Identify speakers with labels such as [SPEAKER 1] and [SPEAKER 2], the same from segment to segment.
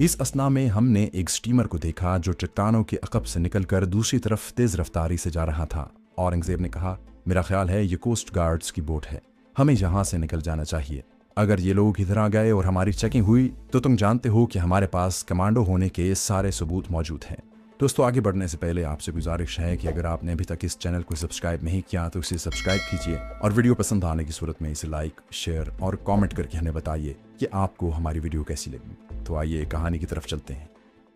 [SPEAKER 1] इस असना में हमने एक स्टीमर को देखा जो चट्टानों के अकब से निकलकर दूसरी तरफ तेज रफ्तारी से जा रहा था। औरंगजेब ने कहा, मेरा ख्याल है ये कोस्ट गार्ड्स की बोट है, हमें यहाँ से निकल जाना चाहिए। अगर ये लोग इधर आ गए और हमारी चेकिंग हुई तो तुम जानते हो कि हमारे पास कमांडो होने के सारे सबूत मौजूद हैं। दोस्तों, आगे बढ़ने से पहले आपसे गुजारिश है कि अगर आपने अभी तक इस चैनल को सब्सक्राइब नहीं किया तो इसे सब्सक्राइब कीजिए और वीडियो पसंद आने की सूरत में इसे लाइक, शेयर और कमेंट करके हमें बताइए कि आपको हमारी वीडियो कैसी लगी। तो आइए कहानी की तरफ चलते हैं।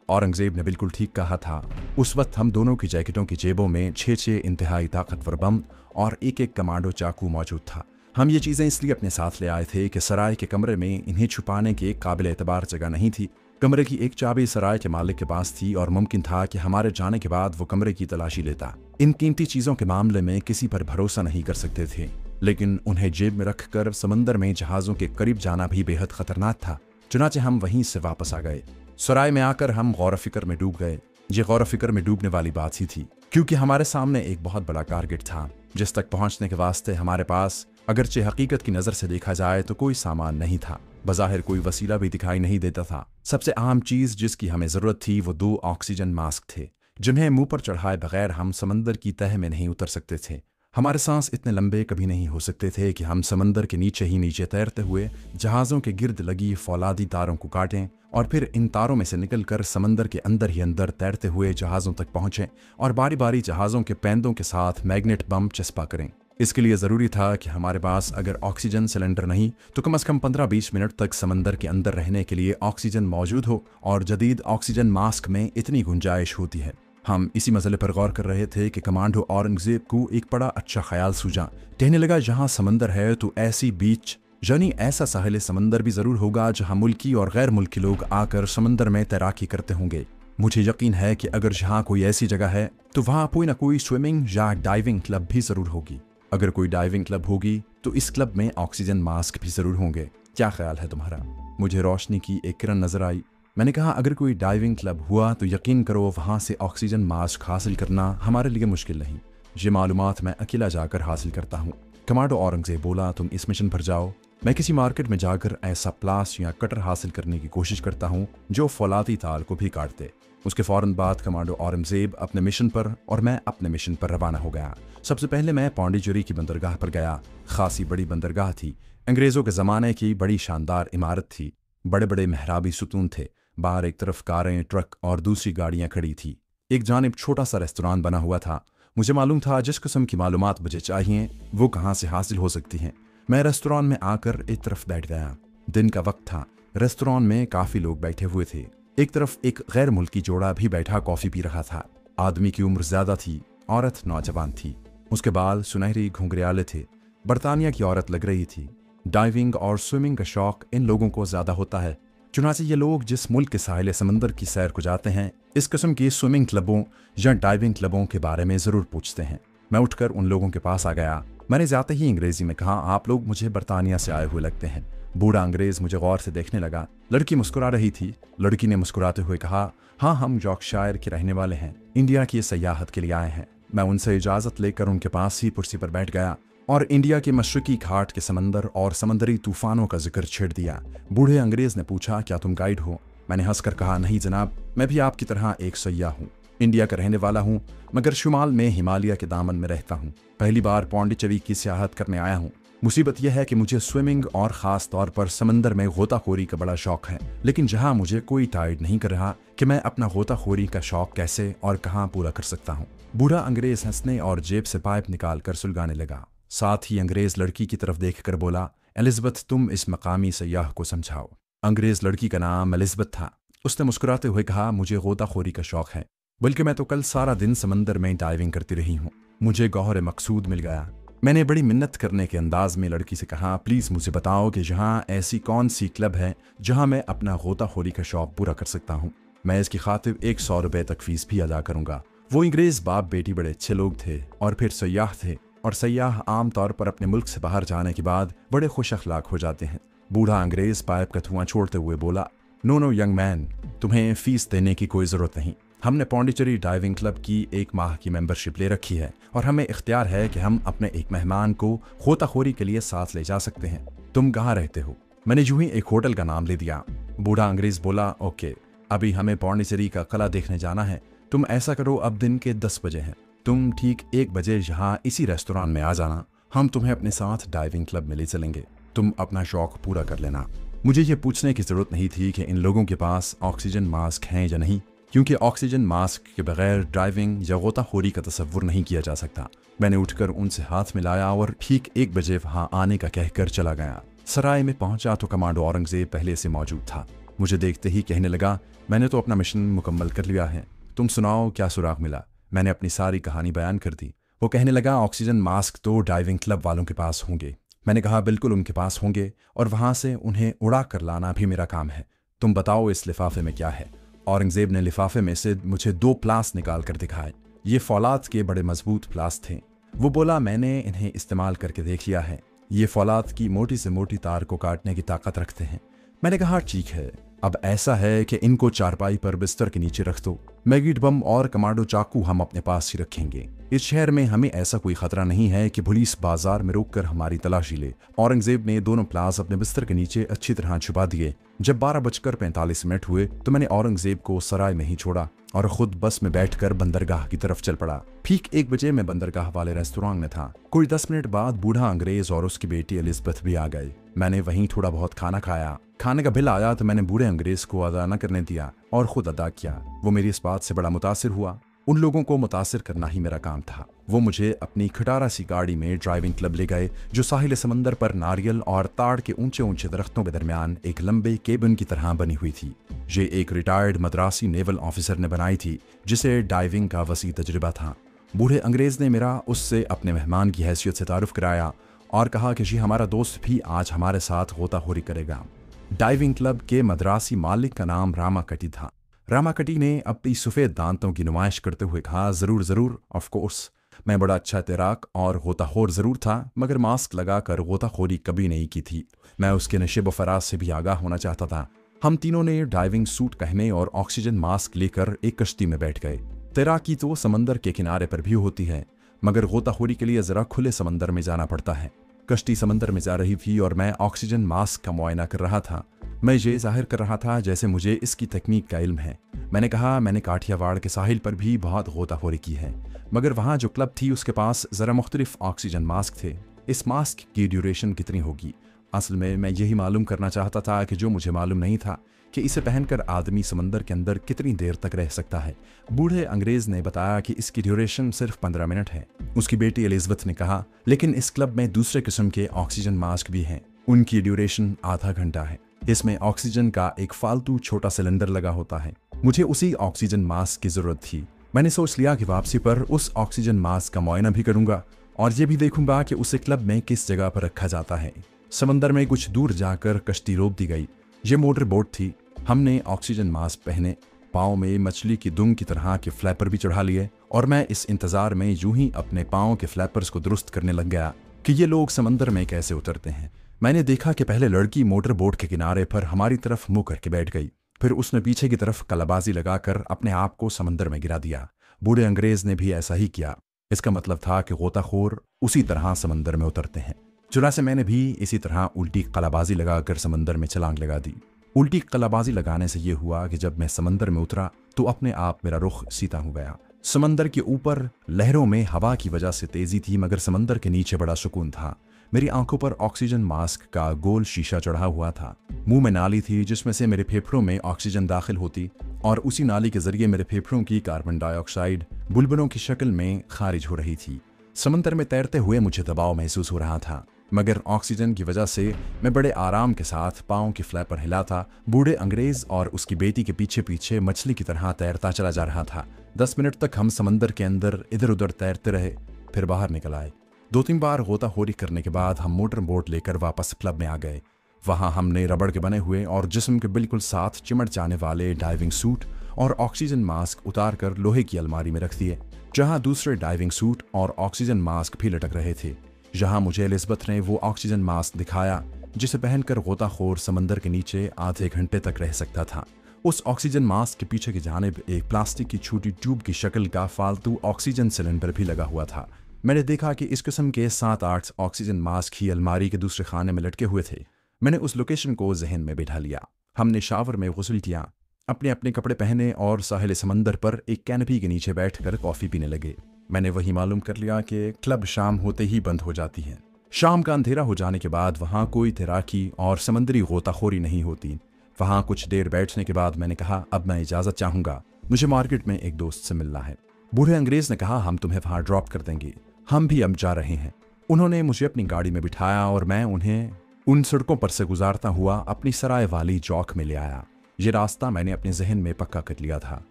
[SPEAKER 1] औरंगजेब ने बिल्कुल ठीक कहा था। उस वक्त हम दोनों की जैकेटों की जेबों में 6 इंतहाई ताकतवर बम और एक कमांडो चाकू मौजूद था। हम ये चीज़ें इसलिए अपने साथ ले आए थे कि सराय के कमरे में इन्हें छुपाने की काबिल एतबार जगह नहीं थी। कमरे की एक चाबी सराय के मालिक के पास थी और मुमकिन था कि हमारे जाने के बाद वो कमरे की तलाशी लेता। इन कीमती चीज़ों के मामले में किसी पर भरोसा नहीं कर सकते थे, लेकिन उन्हें जेब में रखकर समंदर में जहाज़ों के करीब जाना भी बेहद खतरनाक था। चुनाचे हम वहीं से वापस आ गए। सराय में आकर हम गौर फिक्र में डूब गए। ये गौर फिक्र में डूबने वाली बात ही थी, क्योंकि हमारे सामने एक बहुत बड़ा टारगेट था जिस तक पहुंचने के वास्ते हमारे पास, अगरचे हकीकत की नज़र से देखा जाए तो कोई सामान नहीं था। बज़ाहिर कोई वसीला भी दिखाई नहीं देता था। सबसे अहम चीज़ जिसकी हमें ज़रूरत थी वो 2 ऑक्सीजन मास्क थे, जिन्हें मुंह पर चढ़ाए बगैर हम समंदर की तह में नहीं उतर सकते थे। हमारे सांस इतने लंबे कभी नहीं हो सकते थे कि हम समंदर के नीचे ही नीचे तैरते हुए जहाज़ों के गिर्द लगी फौलादी तारों को काटें और फिर इन तारों में से निकलकर समंदर के अंदर ही अंदर तैरते हुए जहाज़ों तक पहुँचें और बारी बारी जहाज़ों के पैंदों के साथ मैग्नेट बम चस्पा करें। इसके लिए ज़रूरी था कि हमारे पास अगर ऑक्सीजन सिलेंडर नहीं तो कम से कम 15-20 मिनट तक समंदर के अंदर रहने के लिए ऑक्सीजन मौजूद हो, और जदीद ऑक्सीजन मास्क में इतनी गुंजाइश होती है। हम इसी मसले पर गौर कर रहे थे कि कमांडो औरंगजेब को एक बड़ा अच्छा ख्याल सूझा। कहने लगा, जहाँ समंदर है तो ऐसी बीच यानी ऐसा साहिल समंदर भी ज़रूर होगा जहाँ मुल्की और गैर मुल्की लोग आकर समंदर में तैराकी करते होंगे। मुझे यकीन है कि अगर जहाँ कोई ऐसी जगह है तो वहाँ कोई ना कोई स्विमिंग या डाइविंग क्लब भी ज़रूर होगी। अगर कोई डाइविंग क्लब होगी तो इस क्लब में ऑक्सीजन मास्क भी ज़रूर होंगे। क्या ख्याल है तुम्हारा? मुझे रोशनी की एक किरण नज़र आई। मैंने कहा, अगर कोई डाइविंग क्लब हुआ तो यकीन करो वहाँ से ऑक्सीजन मास्क हासिल करना हमारे लिए मुश्किल नहीं। ये मालूमात मैं अकेला जाकर हासिल करता हूँ। कमांडो औरंगजेब बोला, तुम इस मिशन पर जाओ, मैं किसी मार्केट में जाकर ऐसा प्लास या कटर हासिल करने की कोशिश करता हूँ जो फौलादी तार को भी काट दे। उसके फौरन बाद कमांडो औरंगजेब अपने मिशन पर और मैं अपने मिशन पर रवाना हो गया। सबसे पहले मैं पौंडीचेरी की बंदरगाह पर गया। खासी बड़ी बंदरगाह थी। अंग्रेज़ों के ज़माने की बड़ी शानदार इमारत थी। बड़े बड़े मेहराबी सुतून थे। बाहर एक तरफ कारें, ट्रक और दूसरी गाड़ियाँ खड़ी थी। एक जानिब छोटा सा रेस्तोरां बना हुआ था। मुझे मालूम था जिस किस्म की मालूमात मुझे चाहिए वो कहाँ से हासिल हो सकती हैं। मैं रेस्तोरां में आकर एक तरफ बैठ गया। दिन का वक्त था। रेस्तोरां में काफ़ी लोग बैठे हुए थे। एक तरफ एक गैर मुल्की जोड़ा भी बैठा कॉफ़ी पी रहा था। आदमी की उम्र ज़्यादा थी, औरत नौजवान थी। उसके बाल सुनहरी घुंघरियाले थे। बरतानिया की औरत लग रही थी। डाइविंग और स्विमिंग का शौक इन लोगों को ज़्यादा होता है। चुनाचे ये लोग जिस मुल्क के साहिल समंदर की सैर को जाते हैं इस किस्म की स्विमिंग क्लबों या डाइविंग क्लबों के बारे में ज़रूर पूछते हैं। मैं उठकर उन लोगों के पास आ गया। मैंने जाते ही अंग्रेज़ी में कहा, आप लोग मुझे बरतानिया से आए हुए लगते हैं। बूढ़ा अंग्रेज़ मुझे गौर से देखने लगा। लड़की मुस्कुरा रही थी। लड़की ने मुस्कुराते हुए कहा, हाँ, हम यॉर्कशायर के रहने वाले हैं, इंडिया की सयाहत के लिए आए हैं। मैं उनसे इजाज़त लेकर उनके पास ही कुर्सी पर बैठ गया और इंडिया के मशरकी घाट के समंदर और समंदरी तूफ़ानों का जिक्र छेड़ दिया। बूढ़े अंग्रेज़ ने पूछा, क्या तुम गाइड हो? मैंने हंसकर कहा, नहीं जनाब, मैं भी आपकी तरह एक सयाह हूँ। इंडिया का रहने वाला हूँ, मगर शुमाल में हिमालय के दामन में रहता हूँ। पहली बार पौंडीचेरी की सियाहत करने आया हूँ। मुसीबत यह है कि मुझे स्विमिंग और ख़ास तौर पर समंदर में गोताखोरी का बड़ा शौक है, लेकिन जहाँ मुझे कोई टाइड नहीं कर रहा कि मैं अपना गोताखोरी का शौक कैसे और कहाँ पूरा कर सकता हूँ। बूढ़ा अंग्रेज़ हंसने और जेब से पाइप निकाल कर सुलगाने लगा। साथ ही अंग्रेज़ लड़की की तरफ देख कर बोला, एलिज़ाबेथ, तुम इस मकामी सयाह को समझाओ। अंग्रेज़ लड़की का नाम एलिज़ाबेथ था। उसने मुस्कुराते हुए कहा, मुझे गोताखोरी का शौक है, बल्कि मैं तो कल सारा दिन समंदर में डाइविंग करती रही हूँ। मुझे गौहर मकसूद मिल गया। मैंने बड़ी मिन्नत करने के अंदाज में लड़की से कहा, प्लीज़ मुझे बताओ कि यहाँ ऐसी कौन सी क्लब है जहाँ मैं अपना गोताखोरी का शौक पूरा कर सकता हूँ। मैं इसकी खातिर 100 रुपये तक फीस भी अदा करूँगा। वो अंग्रेज़ बाप बेटी बड़े अच्छे लोग थे और फिर सयाह थे, और सयाह आम तौर पर अपने मुल्क से बाहर जाने के बाद बड़े खुश अखलाक हो जाते हैं। बूढ़ा अंग्रेज़ पाइप का धुआं छोड़ते हुए बोला, नो यंग मैन, तुम्हें फ़ीस देने की कोई ज़रूरत नहीं। हमने पौंडीचेरी डाइविंग क्लब की 1 माह की मेंबरशिप ले रखी है और हमें इख्तियार है कि हम अपने एक मेहमान को गोताखोरी के लिए साथ ले जा सकते हैं। तुम कहाँ रहते हो? मैंने यूं ही एक होटल का नाम ले दिया। बूढ़ा अंग्रेज़ बोला, ओके, अभी हमें पौंडीचेरी का कला देखने जाना है। तुम ऐसा करो, अब दिन के 10 बजे हैं, तुम ठीक 1 बजे यहाँ इसी रेस्टोरेंट में आ जाना। हम तुम्हें अपने साथ डाइविंग क्लब में ले चलेंगे। तुम अपना शौक पूरा कर लेना। मुझे ये पूछने की जरूरत नहीं थी कि इन लोगों के पास ऑक्सीजन मास्क हैं या नहीं, क्योंकि ऑक्सीजन मास्क के बगैर ड्राइविंग या गोताखोरी का तसव्वुर नहीं किया जा सकता। मैंने उठकर उनसे हाथ मिलाया और ठीक 1 बजे वहां आने का कहकर चला गया। सराय में पहुंचा तो कमांडो औरंगजेब पहले से मौजूद था। मुझे देखते ही कहने लगा, मैंने तो अपना मिशन मुकम्मल कर लिया है, तुम सुनाओ क्या सुराग मिला। मैंने अपनी सारी कहानी बयान कर दी। वो कहने लगा, ऑक्सीजन मास्क तो डाइविंग क्लब वालों के पास होंगे। मैंने कहा, बिल्कुल उनके पास होंगे, और वहां से उन्हें उड़ा कर लाना भी मेरा काम है। तुम बताओ इस लिफाफे में क्या है। औरंगजेब ने लिफाफे में से मुझे 2 प्लास निकाल कर दिखाए। ये फौलाद के बड़े मजबूत प्लास थे। वो बोला, मैंने इन्हें इस्तेमाल करके देख लिया है, ये फौलाद की मोटी से मोटी तार को काटने की ताकत रखते हैं। मैंने कहा, ठीक है, अब ऐसा है कि इनको चारपाई पर बिस्तर के नीचे रख दो। मैगिट बम और कमांडो चाकू हम अपने पास ही रखेंगे। इस शहर में हमें ऐसा कोई खतरा नहीं है कि पुलिस बाजार में रोककर हमारी तलाशी ले। औरंगजेब ने दोनों प्लास अपने बिस्तर के नीचे अच्छी तरह छुपा दिए। जब 12:45 हुए तो मैंने औरंगजेब को सराय में ही छोड़ा और खुद बस में बैठकर बंदरगाह की तरफ चल पड़ा। ठीक 1 बजे मैं बंदरगाह वाले रेस्टोरेंट में था। कोई 10 मिनट बाद बूढ़ा अंग्रेज और उसकी बेटी एलिजबेथ भी आ गए। मैंने वहीं थोड़ा बहुत खाना खाया। खाने का बिल आया तो मैंने बूढ़े अंग्रेज को अदा न करने दिया और खुद अदा किया। वो मेरी इस बात से बड़ा मुतासिर हुआ। उन लोगों को मुतासिर करना ही मेरा काम था। वो मुझे अपनी खटारा सी गाड़ी में ड्राइविंग क्लब ले गए, जो साहिल समंदर पर नारियल और ताड़ के ऊंचे ऊंचे दरख्तों के दरमियान एक लंबे केबिन की तरह बनी हुई थी। ये एक रिटायर्ड मद्रासी नेवल ऑफिसर ने बनाई थी, जिसे डाइविंग का वसी तजुर्बा था। बूढ़े अंग्रेज ने मेरा उससे अपने मेहमान की हैसियत से तारुफ कराया और कहा कि जी हमारा दोस्त भी आज हमारे साथ गोताखोरी करेगा। डाइविंग क्लब के मद्रासी मालिक का नाम रामाकटी था। रामाकटी ने अपनी सफ़ेद दांतों की नुमाइश करते हुए कहा, ज़रूर ज़रूर, ऑफ कोर्स। मैं बड़ा अच्छा तैराक और गोताखोर ज़रूर था, मगर मास्क लगाकर गोताखोरी कभी नहीं की थी। मैं उसके नशेब व फराज से भी आगाह होना चाहता था। हम तीनों ने डाइविंग सूट पहने और ऑक्सीजन मास्क लेकर एक कश्ती में बैठ गए। तैराकी तो समंदर के किनारे पर भी होती है, मगर गोताखोरी के लिए ज़रा खुले समंदर में जाना पड़ता है। कश्ती समंदर में जा रही थी और मैं ऑक्सीजन मास्क का मुआयना कर रहा था। मैं ये जाहिर कर रहा था जैसे मुझे इसकी तकनीक का इल्म है। मैंने कहा, मैंने काठियावाड़ के साहिल पर भी बहुत गोताखोरी की है, मगर वहाँ जो क्लब थी उसके पास ज़रा मुख्तलिफ ऑक्सीजन मास्क थे। इस मास्क की ड्यूरेशन कितनी होगी? असल में मैं यही मालूम करना चाहता था कि जो मुझे मालूम नहीं था कि इसे पहनकर आदमी समंदर के अंदर कितनी देर तक रह सकता है। बूढ़े अंग्रेज ने बताया कि इसकी ड्यूरेशन सिर्फ 15 मिनट है। उसकी बेटी एलिजबेथ ने कहा, लेकिन इस क्लब में दूसरे किस्म के ऑक्सीजन मास्क भी हैं, उनकी ड्यूरेशन आधा घंटा है। इसमें ऑक्सीजन का एक फालतू छोटा सिलेंडर लगा होता है। मुझे उसी ऑक्सीजन मास्क की जरूरत थी। मैंने सोच लिया कि वापसी पर उस ऑक्सीजन मास्क का मुआयना भी करूंगा और ये भी देखूंगा कि उसे क्लब में किस जगह पर रखा जाता है। समंदर में कुछ दूर जाकर कश्ती रोक दी गई। ये मोटर बोट थी। हमने ऑक्सीजन मास्क पहने, पाँव में मछली की दुम की तरह के फ्लैपर भी चढ़ा लिए और मैं इस इंतजार में यूं ही अपने पाँव के फ्लैपर्स को दुरुस्त करने लग गया कि ये लोग समंदर में कैसे उतरते हैं। मैंने देखा कि पहले लड़की मोटर बोट के किनारे पर हमारी तरफ मुंह करके बैठ गई, फिर उसने पीछे की तरफ कलाबाजी लगाकर अपने आप को समंदर में गिरा दिया। बूढ़े अंग्रेज ने भी ऐसा ही किया। इसका मतलब था कि गोताखोर उसी तरह समंदर में उतरते हैं। चुनाचे मैंने भी इसी तरह उल्टी कलाबाजी लगाकर समंदर में छलांग लगा दी। उल्टी कलाबाजी लगाने से यह हुआ कि जब मैं समंदर में उतरा तो अपने आप मेरा रुख सीधा हो गया। समंदर के ऊपर लहरों में हवा की वजह से तेजी थी, मगर समंदर के नीचे बड़ा सुकून था। मेरी आंखों पर ऑक्सीजन मास्क का गोल शीशा चढ़ा हुआ था। मुंह में नाली थी जिसमें से मेरे फेफड़ों में ऑक्सीजन दाखिल होती और उसी नाली के जरिए मेरे फेफड़ों की कार्बन डाइऑक्साइड बुलबुलों की शक्ल में खारिज हो रही थी। समंदर में तैरते हुए मुझे दबाव महसूस हो रहा था, मगर ऑक्सीजन की वजह से मैं बड़े आराम के साथ पाँव की फ्लैपर हिलाता बूढ़े अंग्रेज और उसकी बेटी के पीछे पीछे मछली की तरह तैरता चला जा रहा था। 10 मिनट तक हम समंदर के अंदर इधर उधर तैरते रहे, फिर बाहर निकल आए। 2-3 बार गोताखोरी करने के बाद हम मोटर बोट लेकर वापस क्लब में आ गए। वहां हमने रबड़ के बने हुए और जिस्म के बिल्कुल साथ चिमट जाने वाले डाइविंग सूट और ऑक्सीजन मास्क उतार कर लोहे की अलमारी में रख दिए, जहां दूसरे डाइविंग सूट और ऑक्सीजन मास्क भी लटक रहे थे। जहां मुझे एलिजबेथ ने वो ऑक्सीजन मास्क दिखाया जिसे पहनकर गोताखोर समंदर के नीचे आधे घंटे तक रह सकता था। उस ऑक्सीजन मास्क के पीछे की जानिब एक प्लास्टिक की छोटी ट्यूब की शक्ल का फालतू ऑक्सीजन सिलेंडर भी लगा हुआ था। मैंने देखा कि इस किस्म के 7-8 ऑक्सीजन मास्क ही अलमारी के दूसरे खाने में लटके हुए थे। मैंने उस लोकेशन को जहन में बिठा लिया। हमने शावर में गुस्ल किया। अपने अपने कपड़े पहने और साहिल समंदर पर एक कैनपी के नीचे बैठकर कॉफ़ी पीने लगे। मैंने वही मालूम कर लिया कि क्लब शाम होते ही बंद हो जाती है। शाम का अंधेरा हो जाने के बाद वहाँ कोई तैराकी और समंदरी गोताखोरी नहीं होती। वहाँ कुछ देर बैठने के बाद मैंने कहा, अब मैं इजाज़त चाहूँगा, मुझे मार्केट में एक दोस्त से मिलना है। बूढ़े अंग्रेज़ ने कहा, हम तुम्हें वहाँ ड्रॉप कर देंगे, हम भी अब जा रहे हैं। उन्होंने मुझे अपनी गाड़ी में बिठाया और मैं उन्हें उन सड़कों पर से गुजारता हुआ अपनी सराय वाली चौक में ले आया। ये रास्ता मैंने अपने जहन में पक्का कर लिया था,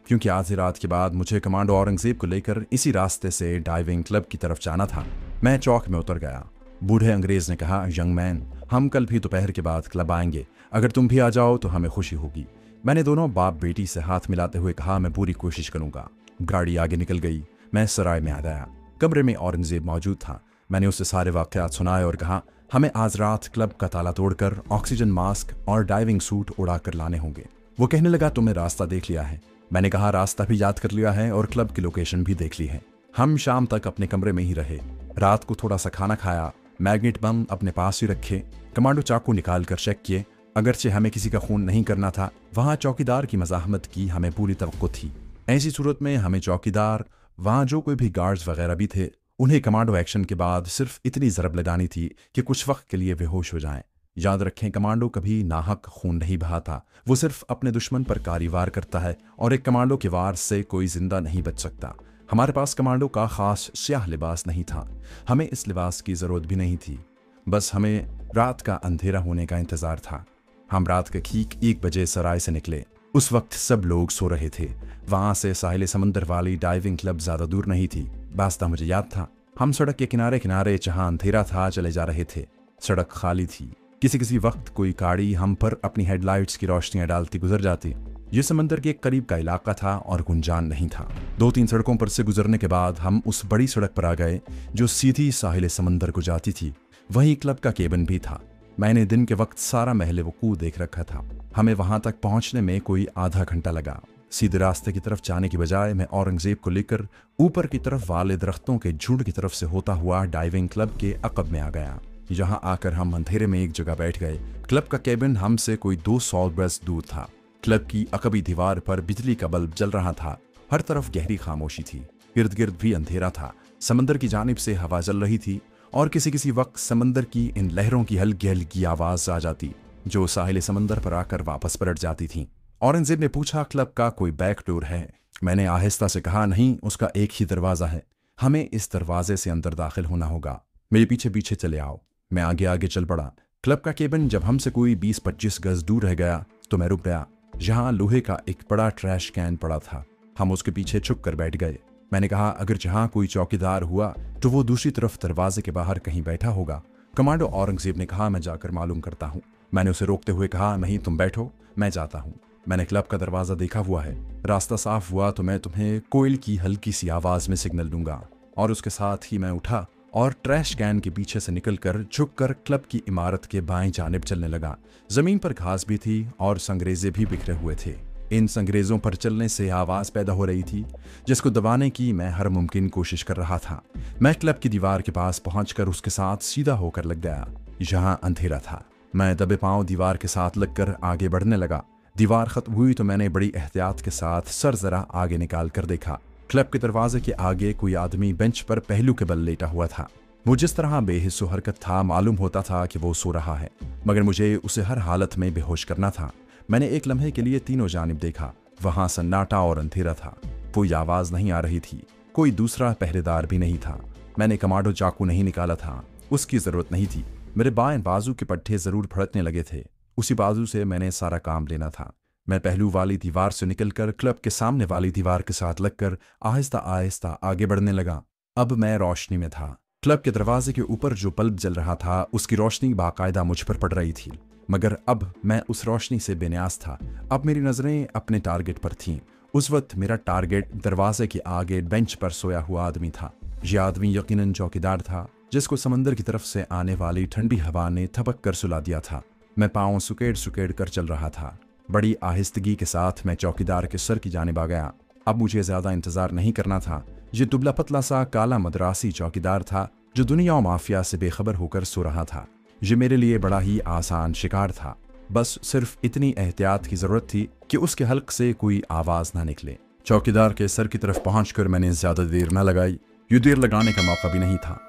[SPEAKER 1] क्योंकि आधी रात के बाद मुझे कमांडो औरंगजेब को लेकर इसी रास्ते से डाइविंग क्लब की तरफ जाना था। मैं चौक में उतर गया। बूढ़े अंग्रेज ने कहा, यंग मैन, हम कल भी दोपहर के बाद क्लब आएंगे, अगर तुम भी आ जाओ तो हमें खुशी होगी। मैंने दोनों बाप बेटी से हाथ मिलाते हुए कहा, मैं पूरी कोशिश करूंगा। गाड़ी आगे निकल गई। मैं सराय में आ गया। कमरे में औरंगजेब मौजूद था। मैंने उसे सारे वाक़यात सुनाए और कहा, हमें आज रात क्लब का ताला तोड़कर ऑक्सीजन मास्क और डाइविंग सूट उड़ा कर लाने होंगे। वो कहने लगा, तुमने रास्ता देख लिया है? मैंने कहा, रास्ता भी याद कर लिया है और क्लब की लोकेशन भी देख ली है। हम शाम तक अपने कमरे में ही रहे। रात को थोड़ा सा खाना खाया, मैग्नेट बम अपने पास ही रखे, कमांडो चाकू निकाल कर चेक किए। अगरचे हमें किसी का खून नहीं करना था, वहाँ चौकीदार की मज़ाहमत की हमें पूरी तवक्को थी। ऐसी सूरत में हमें चौकीदार, वहाँ जो कोई भी गार्ड्स वगैरह भी थे, उन्हें कमांडो एक्शन के बाद सिर्फ इतनी ज़रब लगानी थी कि कुछ वक्त के लिए बेहोश हो जाएं। याद रखें, कमांडो कभी नाहक खून नहीं बहाता, वो सिर्फ अपने दुश्मन पर कारवार करता है और एक कमांडो के वार से कोई जिंदा नहीं बच सकता। हमारे पास कमांडो का खास स्याह लिबास नहीं था, हमें इस लिबास की ज़रूरत भी नहीं थी, बस हमें रात का अंधेरा होने का इंतज़ार था। हम रात के ठीक 1 बजे सराय से निकले। उस वक्त सब लोग सो रहे थे। वहाँ से साहिल समंदर वाली डाइविंग क्लब ज़्यादा दूर नहीं थी। रास्ता मुझे याद था। हम सड़क के किनारे किनारे जहाँ अंधेरा था चले जा रहे थे। सड़क खाली थी। किसी किसी वक्त कोई गाड़ी हम पर अपनी हेडलाइट्स की रोशनियाँ डालती गुजर जाती। ये समंदर के करीब का इलाका था और गुंजान नहीं था। 2-3 सड़कों पर से गुजरने के बाद हम उस बड़ी सड़क पर आ गए जो सीधी साहिल समंदर को जाती थी। वहीं क्लब का केबिन भी था। मैंने दिन के वक्त सारा महल वकूअ देख रखा था। हमें वहां तक पहुंचने में कोई आधा घंटा लगा। सीधे रास्ते की तरफ जाने की बजाय मैं औरंगजेब को लेकर ऊपर की तरफ वाले दरख्तों के झुंड की तरफ से होता हुआ डाइविंग क्लब के अकब में आ गया। यहाँ आकर हम अंधेरे में एक जगह बैठ गए। क्लब का केबिन हमसे कोई 200 गज दूर था। क्लब की अकबी दीवार पर बिजली का बल्ब जल रहा था। हर तरफ गहरी खामोशी थी। इर्द गिर्द भी अंधेरा था। समंदर की जानिब से हवा चल रही थी और किसी किसी वक्त समंदर की इन लहरों की हल्की हल्की आवाज आ जाती जो साहिल समंदर पर आकर वापस पलट जाती थी। औरंगजेब ने पूछा, क्लब का कोई बैक डोर है? मैंने आहिस्ता से कहा, नहीं, उसका एक ही दरवाज़ा है, हमें इस दरवाजे से अंदर दाखिल होना होगा। मेरे पीछे पीछे चले आओ। मैं आगे आगे चल पड़ा। क्लब का केबिन जब हमसे कोई 20-25 गज दूर रह गया तो मैं रुक गया। जहाँ लोहे का एक बड़ा ट्रैश कैन पड़ा था। हम उसके पीछे छुप कर बैठ गए। मैंने कहा, अगर जहाँ कोई चौकीदार हुआ तो वो दूसरी तरफ दरवाजे के बाहर कहीं बैठा होगा। कमांडो औरंगजेब ने कहा, मैं जाकर मालूम करता हूँ। मैंने उसे रोकते हुए कहा, नहीं, तुम बैठो, मैं जाता हूँ। मैंने क्लब का दरवाज़ा देखा हुआ है। रास्ता साफ हुआ तो मैं तुम्हें कोयल की हल्की सी आवाज़ में सिग्नल दूंगा। और उसके साथ ही मैं उठा और ट्रैश कैन के पीछे से निकलकर झुककर क्लब की इमारत के बाएं जानिब चलने लगा। ज़मीन पर घास भी थी और संगरेजे भी बिखरे हुए थे। इन संगरेजों पर चलने से आवाज़ पैदा हो रही थी जिसको दबाने की मैं हर मुमकिन कोशिश कर रहा था। मैं क्लब की दीवार के पास पहुंचकर उसके साथ सीधा होकर लग गया। यहाँ अंधेरा था। मैं दबे पांव दीवार के साथ लगकर आगे बढ़ने लगा। दीवार खत्म हुई तो मैंने बड़ी एहतियात के साथ सर जरा आगे निकाल कर देखा। क्लब के दरवाजे के आगे कोई आदमी बेंच पर पहलू के बल लेटा हुआ था। वो जिस तरह बेहिस्सो हरकत था, मालूम होता था कि वो सो रहा है, मगर मुझे उसे हर हालत में बेहोश करना था। मैंने एक लम्हे के लिए तीनों जानिब देखा। वहां सन्नाटा और अंधेरा था। कोई आवाज नहीं आ रही थी। कोई दूसरा पहरेदार भी नहीं था। मैंने कमांडो चाकू नहीं निकाला था, उसकी जरूरत नहीं थी। मेरे बाएं बाजू के पट्टे जरूर फड़कने लगे थे। उसी बाजू से मैंने सारा काम लेना था। मैं पहलू वाली दीवार से निकलकर क्लब के सामने वाली दीवार के साथ लगकर आहिस्ता आहिस्ता आगे बढ़ने लगा। अब मैं रोशनी में था। क्लब के दरवाजे के ऊपर जो बल्ब जल रहा था उसकी रोशनी बाकायदा मुझ पर पड़ रही थी, मगर अब मैं उस रोशनी से बेनियाज था। अब मेरी नजरें अपने टारगेट पर थीं। उस वक्त मेरा टारगेट दरवाजे के आगे बेंच पर सोया हुआ आदमी था। यह आदमी यकीनन चौकीदार था जिसको समंदर की तरफ से आने वाली ठंडी हवा ने थपक कर सुला दिया था। मैं पाँव सुकेड़ सुकेड़ कर चल रहा था। बड़ी आहिस्तगी के साथ मैं चौकीदार के सर की जानिब आ गया। अब मुझे ज्यादा इंतजार नहीं करना था। ये दुबला पतला सा काला मद्रासी चौकीदार था जो दुनिया और माफिया से बेखबर होकर सो रहा था। ये मेरे लिए बड़ा ही आसान शिकार था। बस सिर्फ इतनी एहतियात की जरूरत थी कि उसके हल्क से कोई आवाज ना निकले। चौकीदार के सर की तरफ पहुंचकर मैंने ज्यादा देर न लगाई। यूं देर लगाने का मौका भी नहीं था।